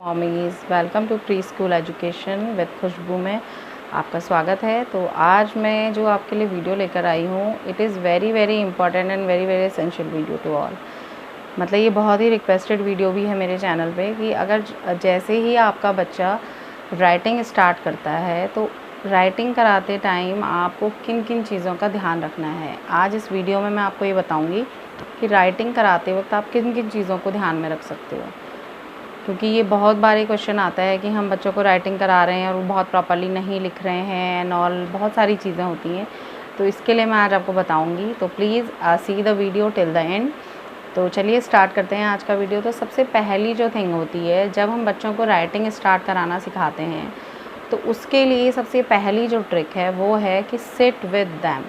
Mommies welcome to preschool education with Khushboo में आपका स्वागत है। तो आज मैं जो आपके लिए वीडियो लेकर आई हूँ, it is very very important and very very essential video to all. मतलब ये बहुत ही रिक्वेस्टेड वीडियो भी है मेरे चैनल पे कि अगर जैसे ही आपका बच्चा राइटिंग स्टार्ट करता है तो राइटिंग कराते टाइम आपको किन किन चीज़ों का ध्यान रखना है। आज इस वीडियो में मैं आपको ये बताऊँगी कि राइटिंग कराते वक्त आप किन किन चीज़ों को ध्यान में रख सकते हो, क्योंकि ये बहुत बार क्वेश्चन आता है कि हम बच्चों को राइटिंग करा रहे हैं और वो बहुत प्रॉपर्ली नहीं लिख रहे हैं एंड ऑल, बहुत सारी चीज़ें होती हैं। तो इसके लिए मैं आज आपको बताऊंगी, तो please see the video till the end. तो चलिए स्टार्ट करते हैं आज का वीडियो। तो सबसे पहली जो थिंग होती है जब हम बच्चों को राइटिंग स्टार्ट कराना सिखाते हैं, तो उसके लिए सबसे पहली जो ट्रिक है वो है कि सिट विद दैम।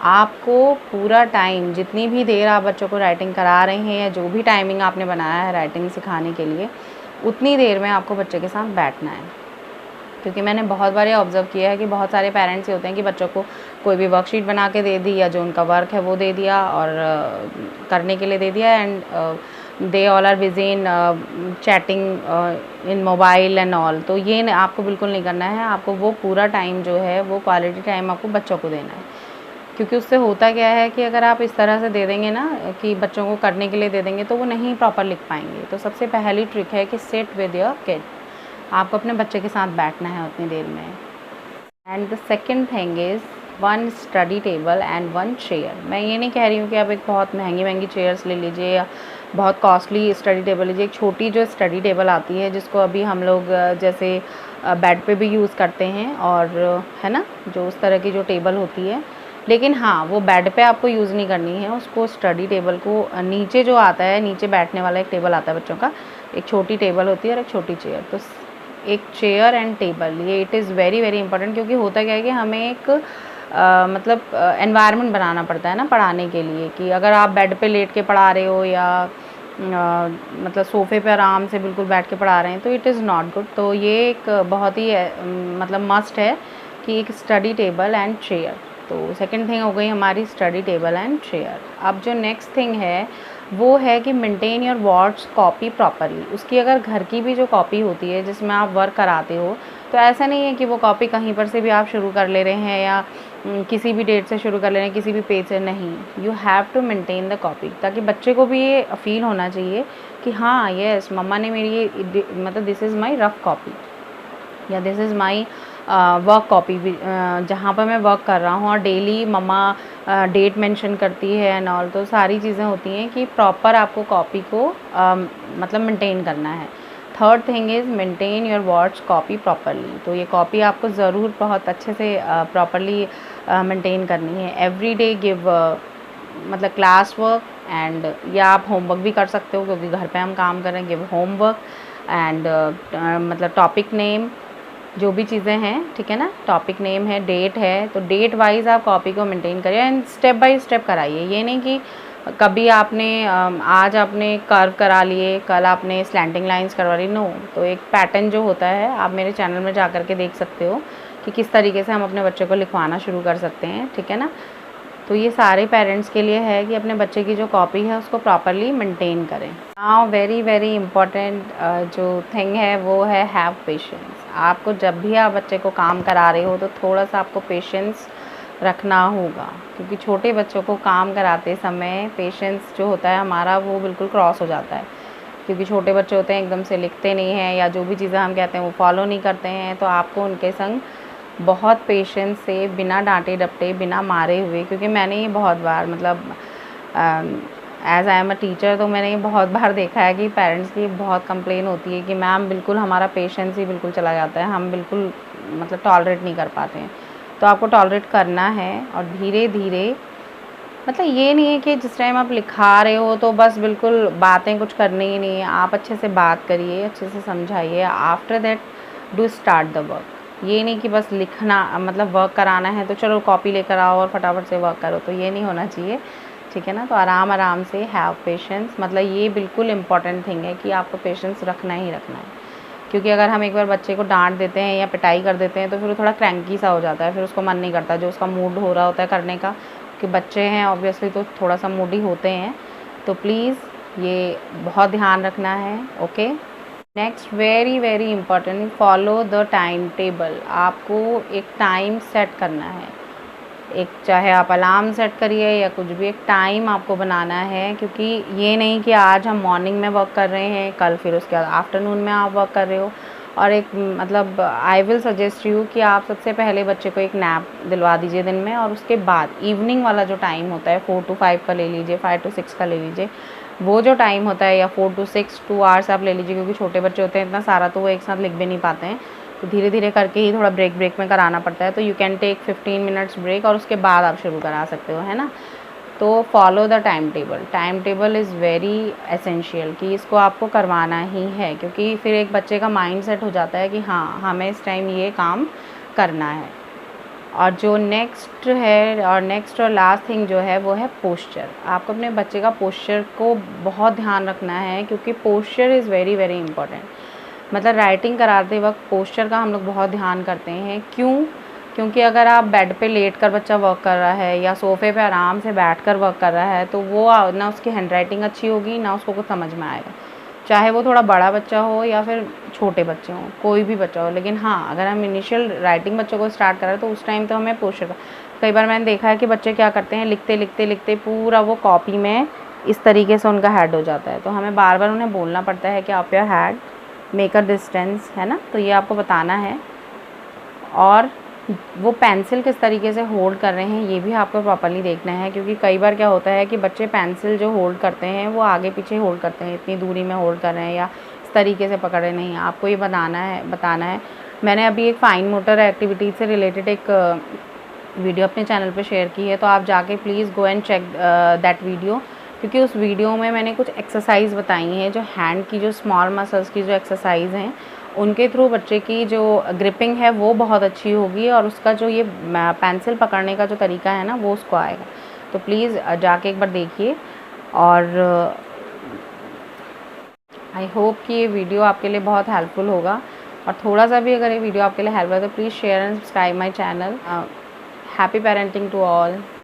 आपको पूरा टाइम, जितनी भी देर आप बच्चों को राइटिंग करा रहे हैं या जो भी टाइमिंग आपने बनाया है राइटिंग सिखाने के लिए, उतनी देर में आपको बच्चे के साथ बैठना है। क्योंकि मैंने बहुत बार ये ऑब्ज़र्व किया है कि बहुत सारे पेरेंट्स ये होते हैं कि बच्चों को कोई भी वर्कशीट बना के दे दी या जो उनका वर्क है वो दे दिया और करने के लिए दे दिया, and they all are busy in chatting in mobile and all. तो ये आपको बिल्कुल नहीं करना है। आपको वो पूरा टाइम जो है वो क्वालिटी टाइम आपको बच्चों को देना है। क्योंकि उससे होता क्या है कि अगर आप इस तरह से दे देंगे ना कि बच्चों को करने के लिए दे देंगे तो वो नहीं प्रॉपर लिख पाएंगे। तो सबसे पहली ट्रिक है कि सिट विद योर किड। आपको अपने बच्चे के साथ बैठना है उतनी देर में। And the second thing is one study table and one chair. मैं ये नहीं कह रही हूँ कि आप एक बहुत महंगी महंगी चेयर्स ले लीजिए या बहुत कॉस्टली स्टडी टेबल लीजिए। एक छोटी जो स्टडी टेबल आती है जिसको अभी हम लोग जैसे बेड पे भी यूज़ करते हैं, और है ना, जो उस तरह की जो टेबल होती है, लेकिन हाँ वो बेड पे आपको यूज़ नहीं करनी है उसको। स्टडी टेबल को नीचे जो आता है, नीचे बैठने वाला एक टेबल आता है बच्चों का, एक छोटी टेबल होती है और एक छोटी चेयर। तो एक चेयर एंड टेबल, ये it is very very important. क्योंकि होता क्या है कि हमें एक मतलब एनवायरनमेंट बनाना पड़ता है ना पढ़ाने के लिए, कि अगर आप बेड पे लेट के पढ़ा रहे हो या मतलब सोफ़े पे आराम से बिल्कुल बैठ के पढ़ा रहे हैं तो इट इज़ नॉट गुड। तो ये एक बहुत ही मतलब मस्ट है कि एक स्टडी टेबल एंड चेयर। तो सेकंड थिंग हो गई हमारी स्टडी टेबल एंड चेयर। अब जो नेक्स्ट थिंग है वो है कि maintain your words copy properly. उसकी अगर घर की भी जो कॉपी होती है जिसमें आप वर्क कराते हो, तो ऐसा नहीं है कि वो कॉपी कहीं पर से भी आप शुरू कर ले रहे हैं या किसी भी डेट से शुरू कर ले रहे हैं, किसी भी पेज से। नहीं, you have to maintain the copy, ताकि बच्चे को भी ये फील होना चाहिए कि हाँ यस मम्मा ने मेरी ये मतलब this is my rough copy या this is my work copy, जहाँ पर मैं वर्क कर रहा हूँ और डेली मम्मा डेट मेंशन करती है एंड ऑल। तो सारी चीज़ें होती हैं कि प्रॉपर आपको कॉपी को मतलब मेंटेन करना है। Third thing is maintain your words copy properly. तो ये कॉपी आपको ज़रूर बहुत अच्छे से प्रॉपरली मेंटेन करनी है। एवरी डे गिव मतलब क्लास वर्क एंड, या आप होमवर्क भी कर सकते हो क्योंकि घर पे हम काम कर रहे हैं। गिव होमवर्क एंड मतलब टॉपिक नेम, जो भी चीज़ें हैं, ठीक है ना, टॉपिक नेम है, डेट है, तो डेट वाइज आप कॉपी को मेंटेन करिए एंड स्टेप बाय स्टेप कराइए। ये नहीं कि कभी आपने आज आपने कर्व करा लिए, कल आपने स्लैंटिंग लाइंस करवा ली। नो, तो एक पैटर्न जो होता है आप मेरे चैनल में जा कर के देख सकते हो कि किस तरीके से हम अपने बच्चे को लिखवाना शुरू कर सकते हैं, ठीक है ना। तो ये सारे पेरेंट्स के लिए है कि अपने बच्चे की जो कॉपी है उसको प्रॉपरली मेंटेन करें। नाउ वेरी वेरी इंपॉर्टेंट जो थिंग है वो है हैव पेशेंस। आपको जब भी आप बच्चे को काम करा रहे हो तो थोड़ा सा आपको पेशेंस रखना होगा, क्योंकि छोटे बच्चों को काम कराते समय पेशेंस जो होता है हमारा वो बिल्कुल क्रॉस हो जाता है। क्योंकि छोटे बच्चे होते हैं एकदम से लिखते नहीं हैं या जो भी चीज़ें हम कहते हैं वो फॉलो नहीं करते हैं। तो आपको उनके संग बहुत पेशेंस से, बिना डांटे डपटे, बिना मारे हुए, क्योंकि मैंने ये बहुत बार मतलब as I am a teacher तो मैंने ये बहुत बार देखा है कि पेरेंट्स की बहुत कंप्लेन होती है कि मैम बिल्कुल हमारा पेशेंस ही बिल्कुल चला जाता है, हम बिल्कुल मतलब टॉलरेट नहीं कर पाते हैं। तो आपको टॉलरेट करना है और धीरे धीरे, मतलब ये नहीं है कि जिस टाइम आप लिखा रहे हो तो बस बिल्कुल बातें कुछ करनी ही नहीं है। आप अच्छे से बात करिए, अच्छे से समझाइए, after that do start the work. ये नहीं कि बस लिखना मतलब वर्क कराना है तो चलो कॉपी लेकर आओ और फटाफट से वर्क करो, तो ये नहीं होना चाहिए, ठीक है ना। तो आराम आराम से हैव पेशेंस, मतलब ये बिल्कुल इम्पॉर्टेंट थिंग है कि आपको पेशेंस रखना ही रखना है। क्योंकि अगर हम एक बार बच्चे को डांट देते हैं या पिटाई कर देते हैं तो फिर वो थोड़ा क्रैंकी सा हो जाता है, फिर उसको मन नहीं करता जो उसका मूड हो रहा होता है करने का, कि बच्चे हैं ऑब्वियसली तो थोड़ा सा मूडी होते हैं। तो प्लीज़ ये बहुत ध्यान रखना है, okay. Next very very important, follow the time table. आपको एक टाइम सेट करना है, एक चाहे आप अलार्म सेट करिए या कुछ भी, एक टाइम आपको बनाना है। क्योंकि ये नहीं कि आज हम मॉर्निंग में वर्क कर रहे हैं, कल फिर उसके बाद आफ्टरनून में आप वर्क कर रहे हो। और एक मतलब आई विल सजेस्ट यू कि आप सबसे पहले बच्चे को एक नैप दिलवा दीजिए दिन में, और उसके बाद इवनिंग वाला जो टाइम होता है 4 to 5 का ले लीजिए, 5 to 6 का ले लीजिए, वो जो टाइम होता है, या 4 to 6 2 आवर्स आप ले लीजिए। क्योंकि छोटे बच्चे होते हैं, इतना सारा तो वो एक साथ लिख भी नहीं पाते हैं, तो धीरे धीरे करके ही थोड़ा ब्रेक ब्रेक में कराना पड़ता है। तो you can take 15 minutes break और उसके बाद आप शुरू करा सकते हो, है ना। तो follow the time table. Time table is very essential कि इसको आपको करवाना ही है, क्योंकि फिर एक बच्चे का माइंड सेट हो जाता है कि हाँ हमें इस टाइम ये काम करना है। और जो नेक्स्ट है, और नेक्स्ट और लास्ट थिंग जो है वो है पोस्चर। आपको अपने बच्चे का पोस्चर को बहुत ध्यान रखना है, क्योंकि posture is very very important. मतलब राइटिंग कराते वक्त पोस्चर का हम लोग बहुत ध्यान करते हैं। क्यों? क्योंकि अगर आप बेड पे लेट कर बच्चा वर्क कर रहा है या सोफ़े पे आराम से बैठ कर वर्क कर रहा है, तो वो ना उसकी हैंडराइटिंग अच्छी होगी, ना उसको कुछ समझ में आएगा, चाहे वो थोड़ा बड़ा बच्चा हो या फिर छोटे बच्चे हों, कोई भी बच्चा हो। लेकिन हाँ, अगर हम इनिशियल राइटिंग बच्चों को स्टार्ट कर रहे हैं तो उस टाइम तो हमें पोस्चर का, कई बार मैंने देखा है कि बच्चे क्या करते हैं, लिखते लिखते लिखते पूरा वो कॉपी में इस तरीके से उनका हेड हो जाता है। तो हमें बार बार उन्हें बोलना पड़ता है कि आप your head make a distance, है ना। तो ये आपको बताना है। और वो पेंसिल किस तरीके से होल्ड कर रहे हैं ये भी आपको प्रॉपर्ली देखना है, क्योंकि कई बार क्या होता है कि बच्चे पेंसिल जो होल्ड करते हैं वो आगे पीछे होल्ड करते हैं, इतनी दूरी में होल्ड कर रहे हैं या इस तरीके से पकड़ रहे नहीं। आपको ये बताना है। मैंने अभी एक फाइन मोटर एक्टिविटी से रिलेटेड एक वीडियो अपने चैनल पे शेयर की है, तो आप जाके please go and check that video, क्योंकि उस वीडियो में मैंने कुछ एक्सरसाइज बताई हैं जो हैंड की, जो स्मॉल मसल्स की जो एक्सरसाइज हैं, उनके थ्रू बच्चे की जो ग्रिपिंग है वो बहुत अच्छी होगी, और उसका जो ये पेंसिल पकड़ने का जो तरीका है ना वो उसको आएगा। तो प्लीज़ जाके एक बार देखिए। और आई होप कि ये वीडियो आपके लिए बहुत हेल्पफुल होगा, और थोड़ा सा भी अगर ये वीडियो आपके लिए हेल्पफुल है तो please share and subscribe my channel. Happy parenting to all.